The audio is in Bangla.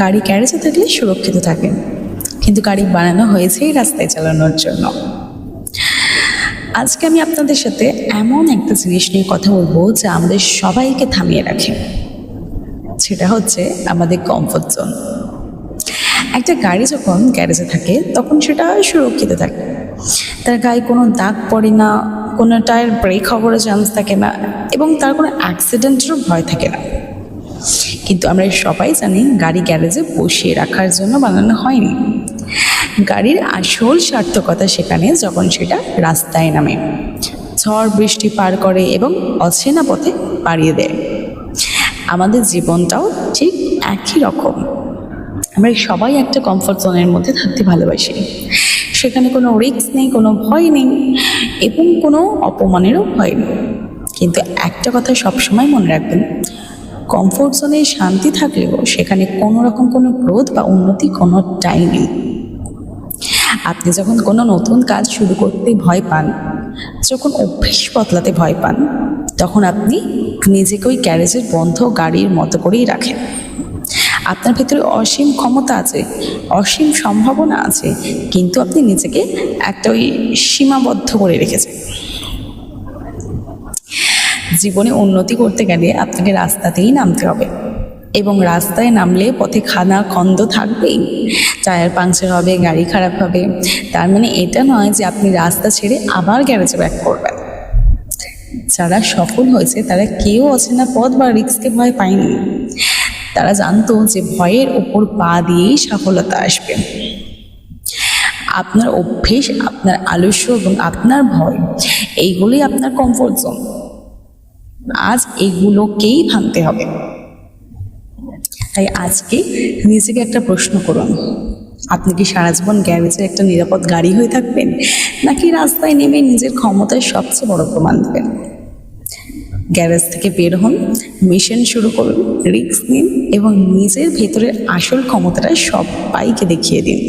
গাড়ি গ্যারেজে থাকলে সুরক্ষিত থাকেন, কিন্তু গাড়ি বানানো হয়েছেই রাস্তায় চালানোর জন্য। আজকে আমি আপনাদের সাথে এমন একটা জিনিস নিয়ে কথা বলবো যা আমাদের সবাইকে থামিয়ে রাখে। সেটা হচ্ছে আমাদের কমফোর্ট জোন। একটা গাড়ি যখন গ্যারেজে থাকে তখন সেটা সুরক্ষিত থাকে, তার গায়ে কোনো দাগ পড়ে না, কোনো টায়ার ব্রেক হওয়ারও চান্স থাকে না, এবং তার কোনো অ্যাক্সিডেন্টেরও ভয় থাকে না। কিন্তু আমরা সবাই জানি গাড়ি গ্যারেজে বসিয়ে রাখার জন্য বানানো হয়নি। গাড়ির আসল সার্থকতা সেখানে যখন সেটা রাস্তায় নামে, ঝড় বৃষ্টি পার করে এবং অচেনা পথে পাড়িয়ে দেয়। আমাদের জীবনটাও ঠিক একই রকম। আমরা সবাই একটা কমফোর্ট জোনের মধ্যে থাকতে ভালোবাসি। সেখানে কোনো রিস্ক নেই, কোনো ভয় নেই, এবং কোনো অপমানেরও ভয় নেই। কিন্তু একটা কথা সবসময় মনে রাখবেন, কমফোর্ট জোনে শান্তি থাকলেও সেখানে কোনো রকম কোনো গ্রোথ বা উন্নতি কোনোটাই নেই। আপনি যখন কোনো নতুন কাজ শুরু করতে ভয় পান, যখন অভ্যেস বদলাতে ভয় পান, তখন আপনি নিজেকে ওই গ্যারেজের বন্ধ গাড়ির মতো করেই রাখেন। আপনার ভেতরে অসীম ক্ষমতা আছে, অসীম সম্ভাবনা আছে, কিন্তু আপনি নিজেকে একটা ওই সীমাবদ্ধ করে রেখেছেন। জীবনে উন্নতি করতে গেলে আপনাকে রাস্তাতেই নামতে হবে, এবং রাস্তায় নামলে পথে খানা খন্দ থাকবেই। টায়ার পাংচার হবে, গাড়ি খারাপ হবে। তার মানে এটা নয় যে আপনি রাস্তা ছেড়ে আবার গ্যারেজে ব্যাক করবেন। যারা সফল হয়েছে তারা কেউ অচেনা পথ বা রিস্ককে ভয় পায়নি। তারা জানতো যে ভয়ের ওপর পা দিয়েই সফলতা আসবে। আপনার অভ্যেস, আপনার আলস্য এবং আপনার ভয়, এইগুলোই আপনার কমফোর্ট জোন। আজ এগুলোকেই ভাঙতে হবে। তাই আজকে নিজেকে একটা প্রশ্ন করুন, আপনি কি সারা জীবন গ্যারেজের একটা নিরাপদ গাড়ি হয়ে থাকবেন, নাকি রাস্তায় নেমে নিজের ক্ষমতার সবচেয়ে বড় প্রমাণ দেবেন? গ্যারেজ থেকে বের হন, মিশন শুরু করুন, রিস্ক নিন এবং নিজের ভেতরের আসল ক্ষমতাটা সবাইকে দেখিয়ে দিন।